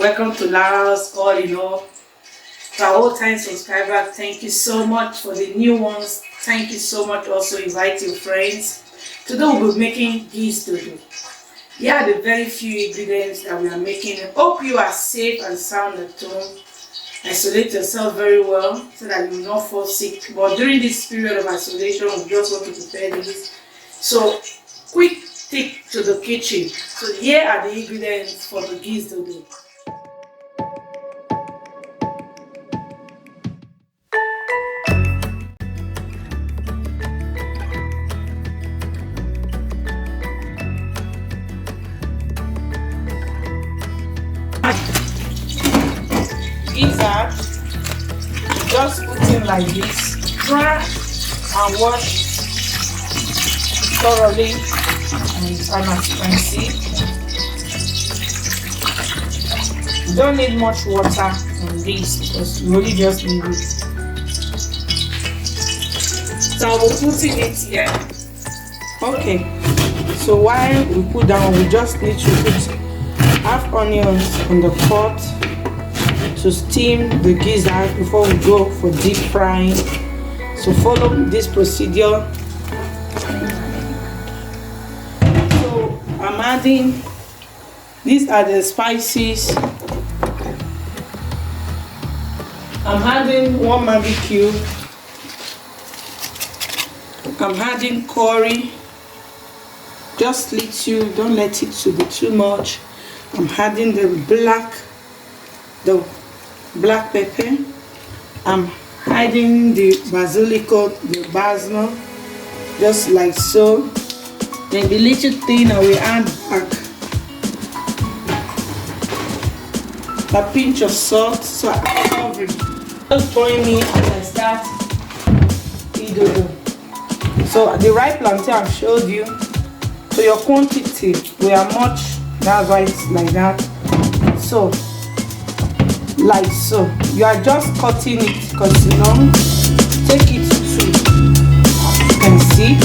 welcome to Lara's All In All. To our old-time subscribers, thank you so much. For the new ones, thank you so much. Also invite your friends. Today we'll be making gizzdodo. Here are the very few ingredients that we are making. I hope you are safe and sound at home. Isolate yourself very well so that you will not fall sick. But during this period of isolation, we just want to prepare this. So quick tip to the kitchen. So here are the ingredients for the gizzdodo. Gizzard, just put in like this, dry and wash thoroughly, and as you can see, you don't need much water on this because you only just need it. So we'll put it here. Okay, so while we put down, we just need to put half onions in the pot to steam the gizzard before we go for deep frying. So follow this procedure. So I'm adding, these are the spices. I'm adding 1 Maggi cube. I'm adding curry, just little, don't let it to be too much. I'm adding the black pepper. I'm adding the basilico, the basil, just like so. Then the little thing I will add a pinch of salt. So I'm covering. Just join me as I start gizzdodo. So the ripe plantain I've showed you. So your quantity we are much. That's why it's like that. So like so, you are just cutting it because you know, take it to, as you can see,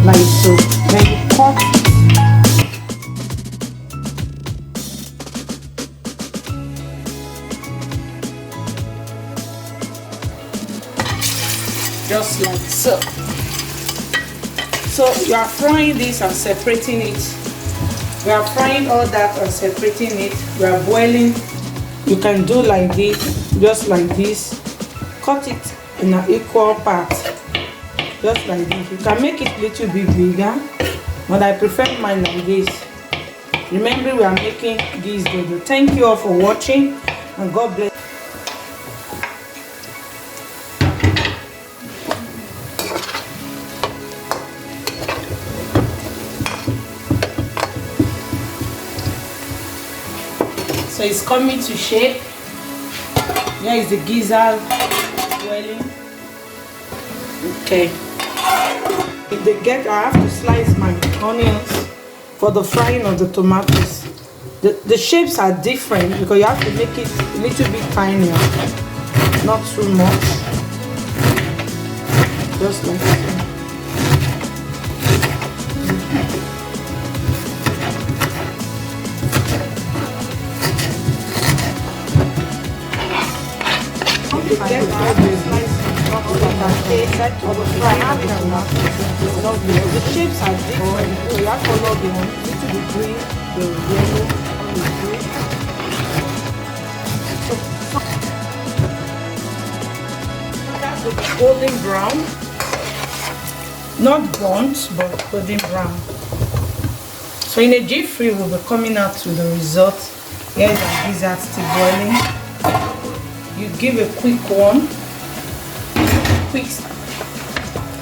like so. Then you cut it. Just like so. So you are frying this and separating it. We are frying all that and separating it. We are boiling. You can do like this, just like this. Cut it in an equal part, just like this. You can make it a little bit bigger, but I prefer mine like this. Remember, we are making gizzdodo. Thank you all for watching, and God bless. So it's coming to shape. Here is the gizzard boiling. Okay. If they get, I have to slice my onions for the frying of the tomatoes. The shapes are different because you have to make it a little bit tinier, not too much. Just like so. The shapes are different, so you have to follow the one, little bit green, the yellow, and the green. That's the golden brown, not burnt, but golden brown. So in a jiffy, we'll be coming out to the result. Here is our gizzard still boiling. You give a quick one,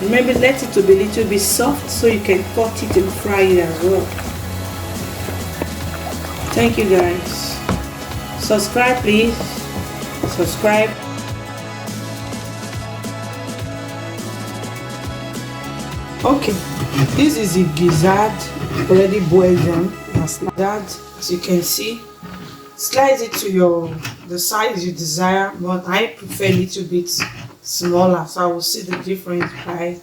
remember, let it to be a little bit soft so you can cut it and fry it as well. Thank you guys. Subscribe please. Subscribe. Okay, this is the gizzard already boiled down. As you can see, slice it to the size you desire, but I prefer a little bit smaller, so I will see the difference by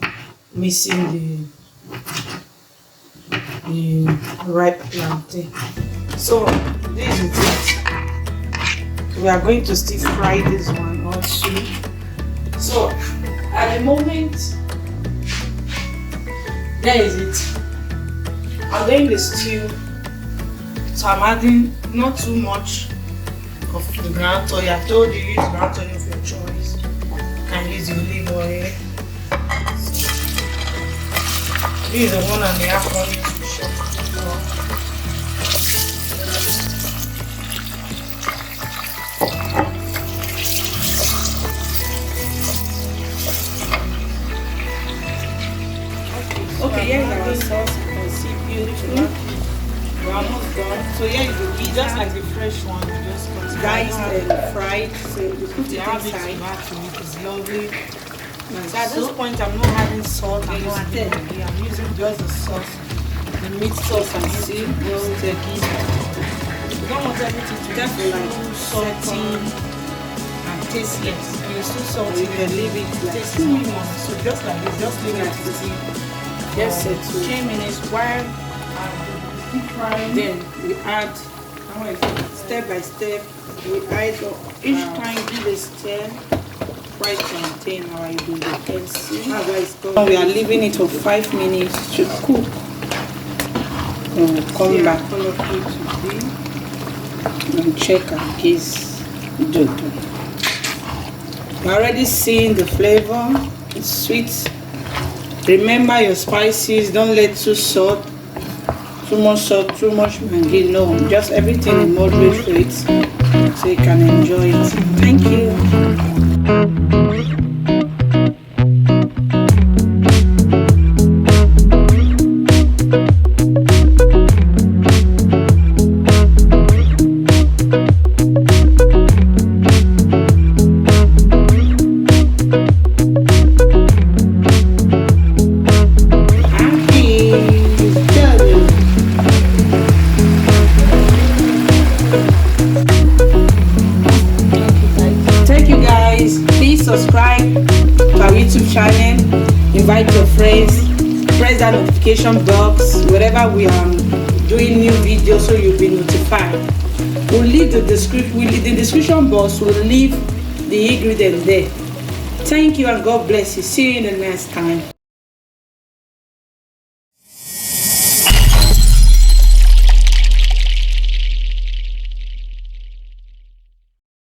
mixing the ripe plantain. So this is it. we are going to still fry this one also. So at the moment, there is it. I'm going to stew. So I'm adding not too much of the ground oil. I told you use ground oil of your choice. You can use the olive oil. This is the 1.5 onions we chopped before. Okay, here is our sauce. You can see beautiful. We're almost done. So here you be just like the fresh one. You just cut diced and fried. So you put it inside. It's lovely. So at this point, I'm not adding salt. I'm using just the sauce, the meat sauce and see. Just the gizzard. You don't want everything to be like salty and tasty. Yes, it's too salty. You can leave it like tasty more. So just like this, just leave it to see. Just 10 minutes while keep frying. Then we add step by step. We add each time give a stir. Fried plantain, how I do the KFC. We are leaving it for 5 minutes to cook. Then we'll come back and check our gizzdodo. You're already seeing the flavor. It's sweet. Remember your spices. Don't let too much salt, too much maggi. No, just everything in moderate rates so you can enjoy it. Thank you. Subscribe to our YouTube channel, invite your friends, press that notification box wherever we are doing new videos so you'll be notified. We'll leave the description box, we'll leave the ingredient there. Thank you and God bless you. See you in the next time.